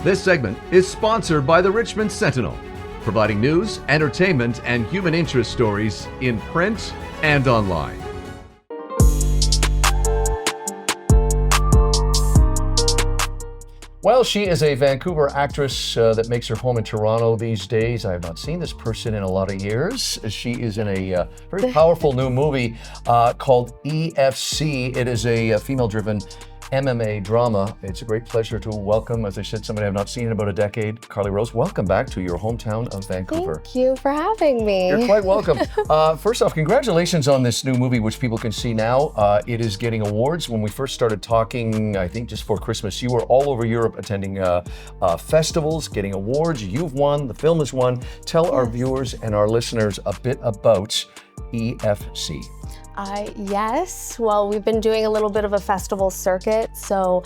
This segment is sponsored by the Richmond Sentinel, providing news, entertainment, and human interest stories in print and online. Well, she is a Vancouver actress that makes her home in Toronto these days. I have not seen this person in a lot of years. She is in a very powerful new movie called EFC. It is a female-driven MMA drama. It's a great pleasure to welcome, as I said, somebody I've not seen in about a decade, Karlee Rose. Welcome back to your hometown of Vancouver. Thank you for having me. You're quite welcome. First off, congratulations on this new movie, which people can see now. It is getting awards. When we first started talking, I think just for Christmas, you were all over Europe attending festivals, getting awards. You've won, the film has won. Tell our viewers and our listeners a bit about EFC. Yes, well, we've been doing a little bit of a festival circuit, so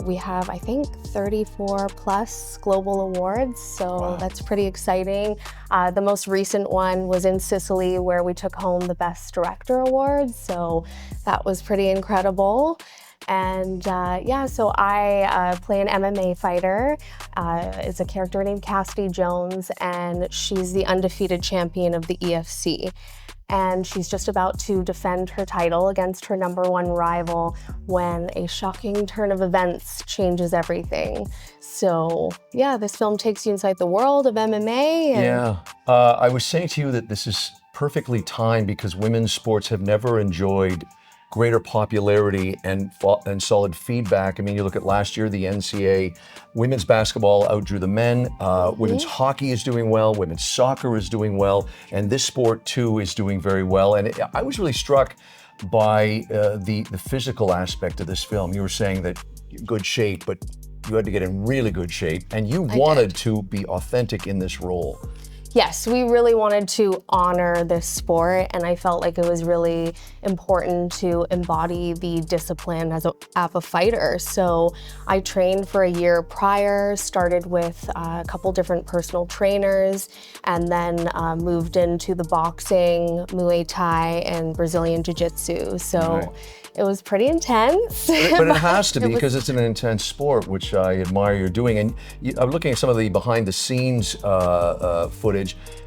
we have, I think, 34 plus global awards, so That's pretty exciting. The most recent one was in Sicily, where we took home the Best Director Award, so that was pretty incredible. And so I play an MMA fighter. It's a character named Cassidy Jones, and she's the undefeated champion of the EFC. And she's just about to defend her title against her number one rival when a shocking turn of events changes everything. So yeah, this film takes you inside the world of MMA. I was saying to you that this is perfectly timed because women's sports have never enjoyed greater popularity and solid feedback. I mean, you look at last year, the NCAA women's basketball outdrew the men. Women's hockey is doing well. Women's soccer is doing well. And this sport, too, is doing very well. And I was really struck by the physical aspect of this film. You were saying that good shape, but you had to get in really good shape. And you wanted to be authentic in this role. Yes, we really wanted to honor this sport, and I felt like it was really important to embody the discipline as a fighter. So I trained for a year prior, started with a couple different personal trainers, and then moved into the boxing, Muay Thai, and Brazilian Jiu-Jitsu. So it was pretty intense. But it has to be because it's an intense sport, which I admire you're doing. And I'm looking at some of the behind the scenes footage.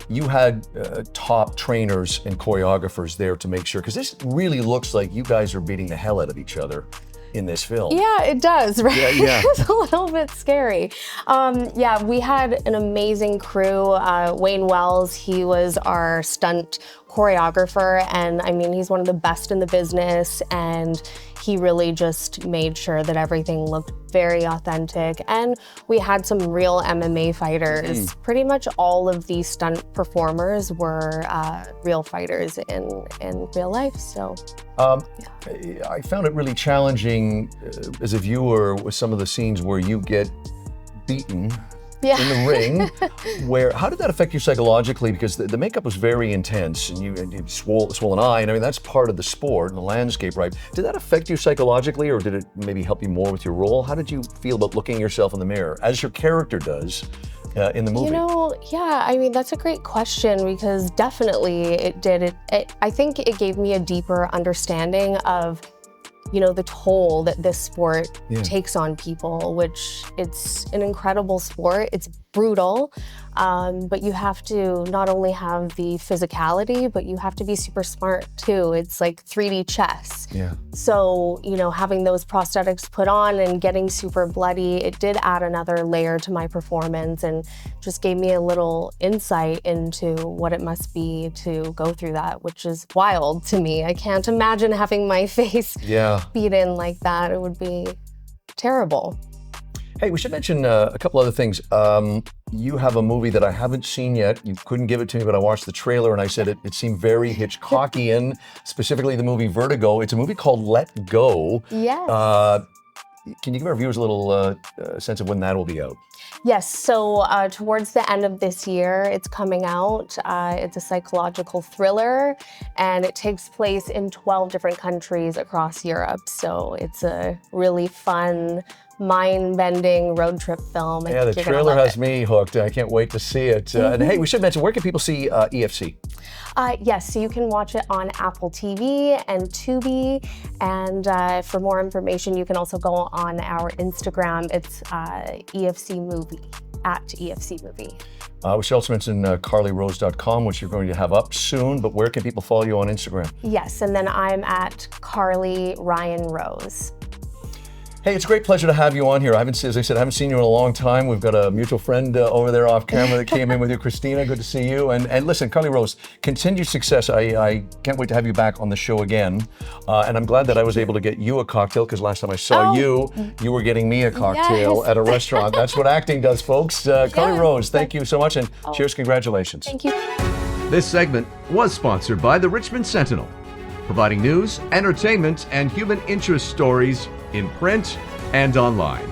You had top trainers and choreographers there to make sure, because this really looks like you guys are beating the hell out of each other in this film. Yeah, it does, right? Yeah. It's a little bit scary. We had an amazing crew. Wayne Wells, he was our stunt choreographer, and I mean, he's one of the best in the business, and he really just made sure that everything looked very authentic. And we had some real MMA fighters. Pretty much all of these stunt performers were real fighters in real life, so. I found it really challenging as a viewer with some of the scenes where you get beaten in the ring. How did that affect you psychologically? Because the makeup was very intense, and you swollen eye, and I mean, that's part of the sport and the landscape, right? Did that affect you psychologically, or did it maybe help you more with your role? How did you feel about looking yourself in the mirror, as your character does in the movie? You know, I mean, that's a great question, because definitely it did. I think it gave me a deeper understanding of, you know, the toll that this sport takes on people, which it's an incredible sport. It's brutal, but you have to not only have the physicality, but you have to be super smart too. It's like 3D chess. So, you know, having those prosthetics put on and getting super bloody, it did add another layer to my performance and just gave me a little insight into what it must be to go through that, which is wild to me. I can't imagine having my face beat in like that. It would be terrible. Hey, we should mention a couple other things. You have a movie that I haven't seen yet. You couldn't give it to me, but I watched the trailer and I said it seemed very Hitchcockian, specifically the movie Vertigo. It's a movie called Let Go. Yes. Can you give our viewers a little sense of when that will be out? Yes, so towards the end of this year, it's coming out. It's a psychological thriller, and it takes place in 12 different countries across Europe. So it's a really fun mind-bending road trip film. Yeah, the trailer has me hooked. I can't wait to see it. And hey, we should mention, where can people see EFC? Yes, so you can watch it on Apple TV and Tubi. And for more information, you can also go on our Instagram. It's EFC Movie, at EFC Movie. We should also mention KarleeRose.com, which you're going to have up soon. But where can people follow you on Instagram? Yes, and then I'm at Karlee Ryan Rose. Hey, it's a great pleasure to have you on here. As I said, I haven't seen you in a long time. We've got a mutual friend over there off camera that came in with you, Christina. Good to see you. And listen, Karlee Rose, continued success. I can't wait to have you back on the show again. And I'm glad that I was able to get you a cocktail, because last time I saw you were getting me a cocktail at a restaurant. That's what acting does, folks. Karlee Rose, thank you so much, and cheers, congratulations. Thank you. This segment was sponsored by the Richmond Sentinel, providing news, entertainment, and human interest stories in print and online.